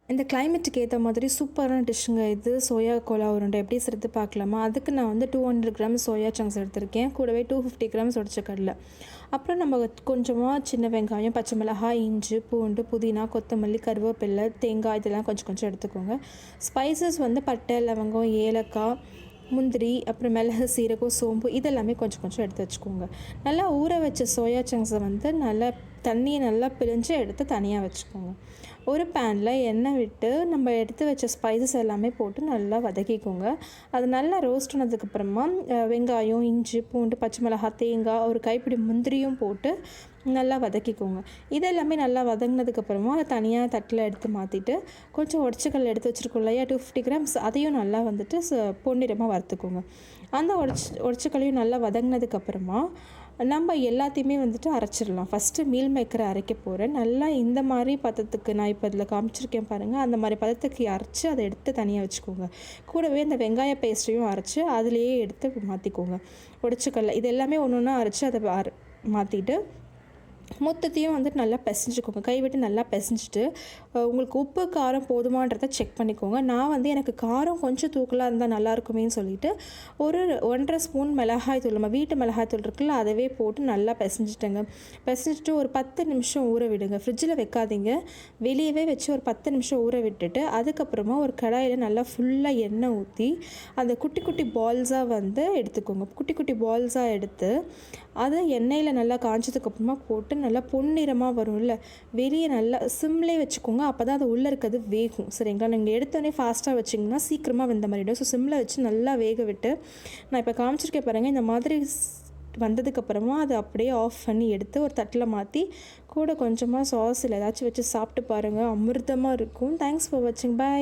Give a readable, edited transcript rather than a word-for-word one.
இந்த கிளைமேட்டுக்கு ஏற்ற மாதிரி சூப்பரான டிஷ்ஷுங்க இது. சோயா கோலா உருண்டை எப்படி செய்றது பார்க்கலாமா? அதுக்கு நான் வந்து 200 கிராம் சோயா சங்க்ஸ் எடுத்திருக்கேன். கூடவே 250 கிராம்ஸ் உடைச்ச கடலை. அப்புறம் நம்ம கொஞ்சமாக சின்ன வெங்காயம், பச்சை மிளகாய், இஞ்சி, பூண்டு, புதினா, கொத்தமல்லி, கருவேப்பிலை, தேங்காய் இதெல்லாம் கொஞ்சம் கொஞ்சம் எடுத்துக்கோங்க. ஸ்பைசஸ் வந்து பட்டை, லவங்கம், ஏலக்காய், முந்திரி, அப்புறம் மிளகு, சீரகம், சோம்பு இதெல்லாமே கொஞ்சம் கொஞ்சம் எடுத்து வச்சுக்கோங்க. நல்லா ஊற வச்ச சோயா சங்க்ஸை வந்து நல்லா தண்ணியை நல்லா பிழிஞ்சு எடுத்து தனியாக வச்சுக்கோங்க. ஒரு பேனில் எண்ணெய் விட்டு நம்ம எடுத்து வச்ச ஸ்பைசஸ் எல்லாமே போட்டு நல்லா வதக்கிக்கோங்க. அது நல்லா ரோஸ்ட் ஆனதுக்கப்புறமா வெங்காயம், இஞ்சி, பூண்டு, பச்சை மிளகாய், தேங்காய், ஒரு கைப்பிடி முந்திரியும் போட்டு நல்லா வதக்கிக்கோங்க. இதெல்லாமே நல்லா வதங்கினதுக்கப்புறமா அதை தனியாக தட்டில் எடுத்து மாற்றிட்டு கொஞ்சம் உடச்சக்கல்ல எடுத்து வச்சுருக்கோம் இல்லையா 250 கிராம்ஸ் அதையும் நல்லா வந்துட்டு பொன்னிறமாக வறுத்துக்கோங்க. அந்த உடச்சக்கல்லையும் நல்லா வதங்கினதுக்கப்புறமா நம்ம எல்லாத்தையுமே வந்துட்டு அரைச்சிடலாம். ஃபஸ்ட்டு மீல் மேக்கரை அரைக்க போகிறேன். நல்லா இந்த மாதிரி பதத்துக்கு நான் இப்போ இதில் காமிச்சிருக்கேன் பாருங்கள். அந்த மாதிரி பதத்துக்கு அரைச்சி அதை எடுத்து தனியாக வச்சுக்கோங்க. கூடவே இந்த வெங்காய பேஸ்ட்டையும் அரைச்சி அதிலேயே எடுத்து மாற்றிக்கோங்க. உடச்சக்கல்ல இது எல்லாமே ஒன்று ஒன்றா அரைச்சி அதை மாற்றிட்டு மொத்தத்தையும் வந்துட்டு நல்லா பிசைஞ்சுக்கோங்க. கைவிட்டு நல்லா பிசைஞ்சிட்டு உங்களுக்கு உப்பு காரம் போதுமான்றதை செக் பண்ணிக்கோங்க. நான் வந்து எனக்கு காரம் கொஞ்சம் தூக்கலாக இருந்தால் நல்லாயிருக்குமேன்னு சொல்லிவிட்டு ஒரு 1.5 ஸ்பூன் மிளகாய் தூள், நம்ம வீட்டு மிளகாய் தூள் இருக்குல்ல அதவே போட்டு நல்லா பிசைஞ்சிட்டேங்க. பிசைஞ்சிட்டு ஒரு 10 நிமிஷம் ஊற விடுங்க. ஃப்ரிட்ஜில் வைக்காதீங்க, வெளியவே வச்சு ஒரு 10 நிமிஷம் ஊற விட்டுட்டு அதுக்கப்புறமா ஒரு கடாயில் நல்லா ஃபுல்லாக எண்ணெய் ஊற்றி அந்த குட்டி குட்டி பால்ஸாக வந்து எடுத்துக்கோங்க. குட்டி குட்டி பால்ஸாக எடுத்து அதை எண்ணெயில் நல்லா காய்ச்சதுக்கப்புறமா போட்டு நல்லா பொன்னிறமாக வரும்ல, வெளியே நல்லா சிம்லே வச்சுக்கோங்க. அப்போ தான் அது உள்ளே இருக்கிறது வேகும். சரிங்களா? நீங்கள் எடுத்தோடனே ஃபாஸ்ட்டாக வச்சிங்கன்னா சீக்கிரமாக வெந்த மாதிரிடும். ஸோ சிம்மில் வச்சு நல்லா வேக விட்டு நான் இப்போ காமிச்சிருக்கேன் பாருங்கள். இந்த மாதிரி வந்ததுக்கப்புறமா அதை அப்படியே ஆஃப் பண்ணி எடுத்து ஒரு தட்டில் மாற்றி கூட கொஞ்சமாக சாஸ் இல்லை ஏதாச்சும் வச்சு சாப்பிட்டு பாருங்கள். அமிர்தமாக இருக்கும். தேங்க்ஸ் ஃபார் வாட்சிங். பை.